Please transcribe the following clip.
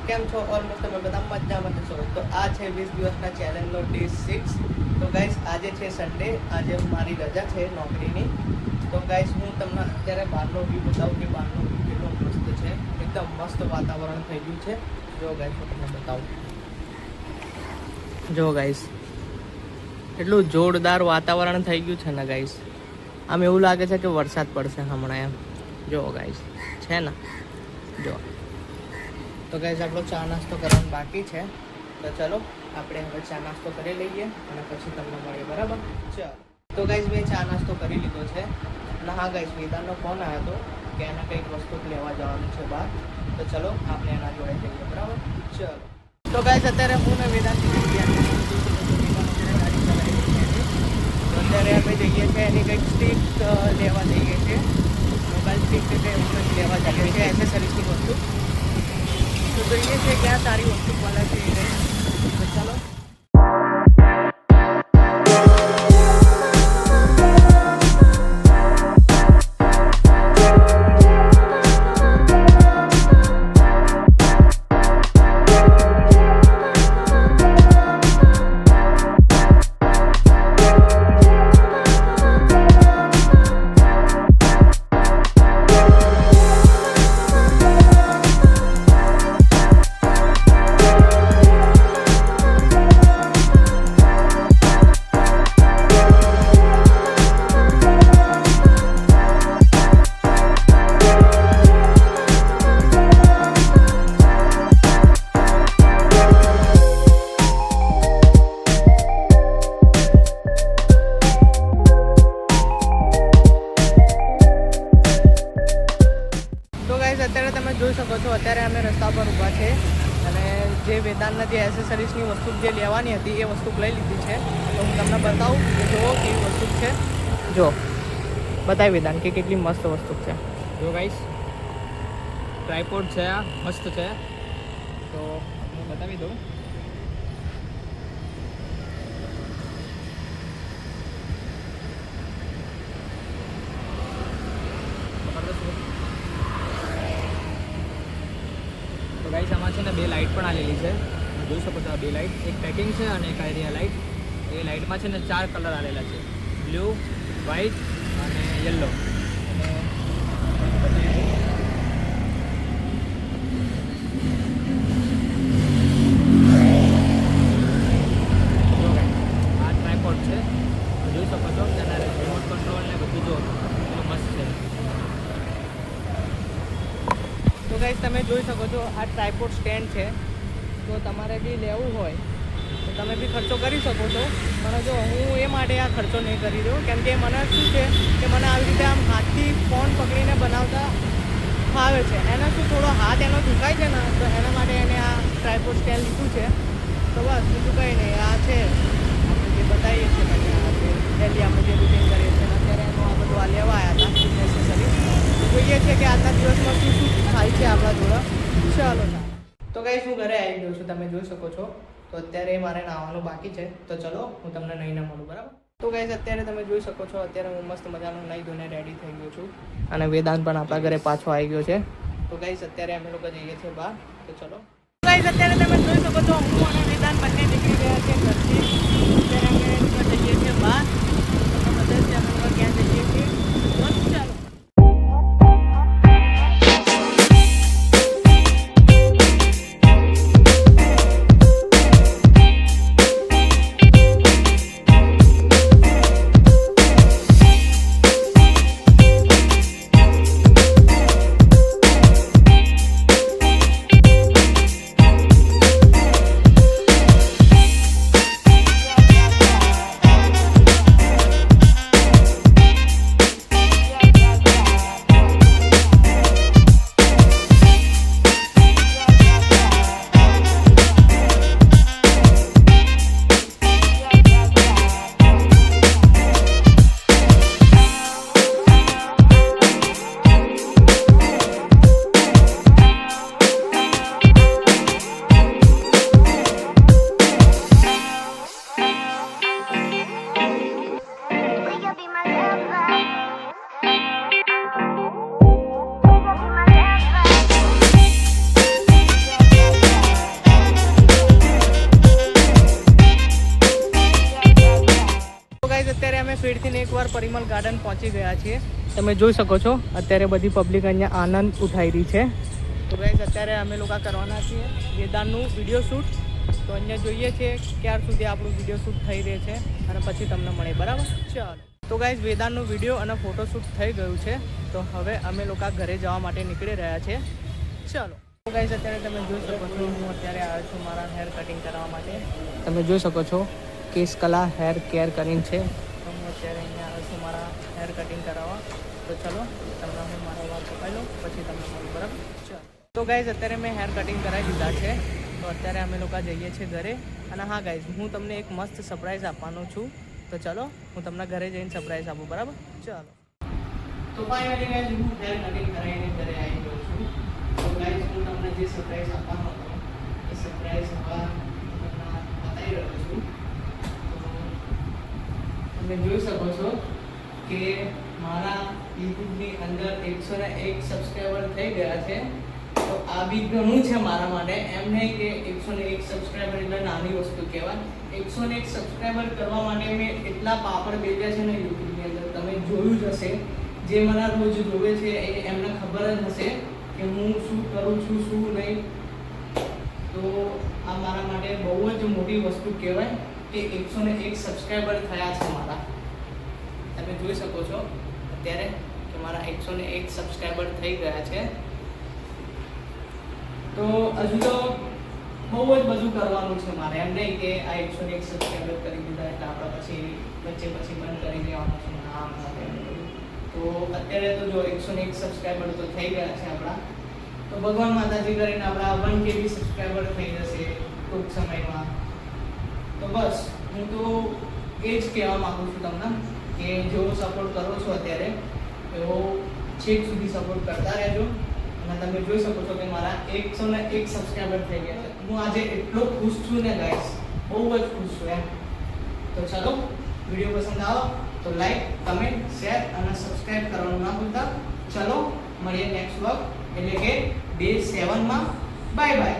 કેમ છો? ઓલમોસ્ટ તમે બધા મજામાં છો. તો આ છે 20 દિવસના ચેલેન્જનો ડે 6. તો ગાઈસ આજે છે સન્ડે, આજે મારી રજા છે નોકરીની. તો ગાઈસ હું તમને અત્યારે બહારનો વ્યૂ બતાવું કે બહારનો વ્યૂ કેટલો મસ્ત છે. એકદમ મસ્ત વાતાવરણ થઈ ગયું છે. જો ગાઈસ હું તમને બતાવું, જો ગાઈસ એટલું જોરદાર વાતાવરણ થઈ ગયું છે ને ગાઈસ. આમ એવું લાગે છે કે વરસાદ પડશે હમણાં એમ. જો ગાઈસ છે ને, જો તો ગાઈસ આપણો ચા નાસ્તો કરવાનો બાકી છે. તો ચલો આપણે હવે ચા નાસ્તો કરી લઈએ અને પછી તમને મળીએ, બરાબર? ચાલો. તો ગાઈસ મેં ચા નાસ્તો કરી લીધો છે. અને હા ગાઈસ, વેદાંતનો ફોન આવ્યો હતો કે એને કંઈક વસ્તુ લેવા જવાનું છે બહાર. તો ચલો આપણે એના જોડે જઈએ, બરાબર? ચલો. તો ગાઈસ અત્યારે હું ને વેદાંત અત્યારે અમે જઈએ છીએ એની કંઈક સ્ટીક લેવા જઈએ છીએ. મોબાઈલ સ્ટીક કે એવું કંઈક લેવા જઈએ છીએ, એસેસરીઝની વસ્તુ. તો જોઈએ છે ક્યાં સારી વસ્તુ મળે છે એ કંઈ. તો ચાલો. અત્યારે તમે જોઈ શકો છો, અત્યારે અમે રસ્તા પર ઊભા છે અને જે વેદાંતના જે એસેસરીઝની વસ્તુ જે લેવાની હતી એ વસ્તુ લઈ લીધી છે. તો હું તમને બતાવું કે જુઓ કેવી વસ્તુ છે. જો બતાવી વેદાંત કે કેટલી મસ્ત વસ્તુ છે. જો ગાઈસ ટ્રાયપોડ છે, આ મસ્ત છે. તો હું બતાવી દઉં. તો ગાઈસ આમાં છે ને બે લાઇટ પણ આલેલી છે, જોઈ શકો છો. આ બે લાઇટ, એક પેકિંગ છે અને એક આઈરિયા લાઇટ. એ લાઇટમાં છે ને 4 કલર આલેલા છે, બ્લુ, વ્હાઇટ અને યલો. અને જો ગાઈસ આ ટ્રાયપોડ છે, જોઈ શકો છો. તેના રિમોટ કંટ્રોલ ને બધું જો એટલું મસ્ત છે. તો ગાઈસ તમે જોઈ શકો છો આ ટ્રાયપોડ સ્ટેન્ડ છે. તો તમારે બી લેવું હોય તો તમે બી ખર્ચો કરી શકો છો. પણ જો હું એ માટે આ ખર્ચો નહીં કરી દઉં, કેમ કે મને શું છે કે મને આવી રીતે આમ હાથથી ફોન પકડીને બનાવતા ફાવે છે. એનો શું થોડો હાથ એનો દુખાય છે ને, તો એના માટે એને આ ટ્રાયપોડ સ્ટેન્ડ લીધું છે. તો બસ બીજું કંઈ નહીં. આ છે આપણે જે બતાવીએ છીએ તમને, આ જે ડેલી આપણે જે રૂટીન કરીએ છીએ અત્યારે એનું આ બધું આ લેવા આવ્યા હતા નેસેસરી. જોઈએ છે કે આજના દિવસમાં શું શું થાય છે આપણા જોડે. ચાલો. તો ગાઈસ હું ઘરે આવી ગયો છું, તમે જોઈ શકો છો. તો અત્યારે મારે નાહવાનું બાકી છે. તો ચલો હું તમને નહીં ના મળું, બરાબર? તો ગાઈસ અત્યારે તમે જોઈ શકો છો, અત્યારે હું મસ્ત મજાનું નાહી ધોઈને રેડી થઈ ગયો છું અને વેદાંત પણ આપણા ઘરે પાછો આવી ગયો છે. તો ગાઈસ અત્યારે અમે લોકો જઈએ છીએ બહાર. તો ચલો ગાઈસ અત્યારે તમે જોઈ શકો છો, હું અને વેદાંત બંને નીકળી ગયા છે ઘરથી. અત્યારે અમે લોકો જઈએ છીએ બહાર. તમને બધા જ અમે લોકો ક્યાં જઈએ છીએ. બસ ચાલો. સાઈડથી એકવાર પરિમલ ગાર્ડન પહોંચી ગયા છીએ. તમે જોઈ શકો છો અત્યારે બધી પબ્લિક અહીંયા આનંદ ઉઠાવી રહી છે. તો ગાઈઝ અત્યારે અમે લોકો કરવાના છીએ વેદાંતનું વિડીયો શૂટ. તો અહીંયા જોઈએ છીએ ક્યાર સુધી આપણું વિડીયો શૂટ થઈ રહે છે અને પછી તમને મળે. બરાબર, ચાલો. તો ગાઈઝ વેદાંતનું વિડીયો અને ફોટોશૂટ થઈ ગયું છે. તો હવે અમે લોકો ઘરે જવા માટે નીકળી રહ્યા છે. ચાલો. તો ગાઈઝ અત્યારે તમે જોઈ શકો છો હું અત્યારે આવ્યો છું મારા હેર કટિંગ કરવા માટે. તમે જોઈ શકો છો કેસ કલા હેર કેર કરીને છે. તો હું અત્યારે અહીંયા આવ્યો છું મારા હેર કટિંગ કરાવવા. તો ચલો તમને હું મારા વાત પકડી લઉં પછી તમને મળું. બરાબર, ચાલો. તો ગાઈઝ અત્યારે મેં હેર કટિંગ કરાવી દીધા છે. તો અત્યારે અમે લોકો જઈએ છીએ ઘરે. અને હા ગાઈઝ હું તમને એક મસ્ત સરપ્રાઈઝ આપવાનો છું. તો ચલો હું તમને ઘરે જઈને સરપ્રાઈઝ આપું. બરાબર, ચાલો. તો ફાઇનલી ગાઈઝ હું હેર કટિંગ કરાવીને ઘરે આવી ગયો છું. તો ગાઈઝ હું તમને જે સરપ્રાઈઝ આપવાનો હતો એ સરપ્રાઈઝ હવે તમને બતાવી રહ્યો છું. તો તમે જોઈ શકો છો કે મારા યુટ્યુબની અંદર 101 સબસ્ક્રાઈબર થઈ ગયા છે. તો આ બી ઘણું છે મારા માટે. એમ નહીં કે 101 સબસ્ક્રાઈબર એટલે નાની વસ્તુ કહેવાય. 101 સબસ્ક્રાઈબર કરવા માટે મેં એટલા પાપડ બેલ્યા છે ને યુટ્યુબની અંદર, તમે જોયું જ હશે. જે મને રોજ જોવે છે એમને ખબર જ હશે કે હું શું કરું છું શું નહીં. તો આ મારા માટે બહુ જ મોટી વસ્તુ કહેવાય કે 101 સબસ્ક્રાઈબર થયા છે મારા. તમે જોઈ શકો છો અત્યારે કે મારા 101 સબસ્ક્રાઈબર થઈ ગયા છે. તો હજુ તો બહુ જ બધું કરવાનું છે મારે. એમ નહીં કે આ 101 સબસ્ક્રાઈબર કરી દીધા એટલે આપણે પછી વચ્ચે બંધ કરી દેવાનું છે. આમ તો અત્યારે તો જો 101 સબસ્ક્રાઈબર તો થઈ ગયા છે આપણા. તો ભગવાન માતાજી કરીને આપણા 1 KB સબસ્ક્રાઈબર થઈ જશે ટૂંક સમયમાં. તો બસ હું તો એ જ કહેવા માગું છું તમને કે જેવો સપોર્ટ કરો છો અત્યારે એવો છેક સુધી સપોર્ટ કરતા રહેજો. અને તમે જોઈ શકો છો કે મારા 101 સબસ્ક્રાઈબર થઈ ગયા છે. હું આજે એટલો ખુશ છું ને ગાઈસ, બહુ જ ખુશ છું એમ. તો ચલો વિડીયો પસંદ આવો તો લાઈક, કમેન્ટ, શેર અને સબસ્ક્રાઈબ કરવાનું ના ભૂલતા. ચલો મળીએ નેક્સ્ટ વ્લોગ એટલે કે ડે 7 માં. Bye bye.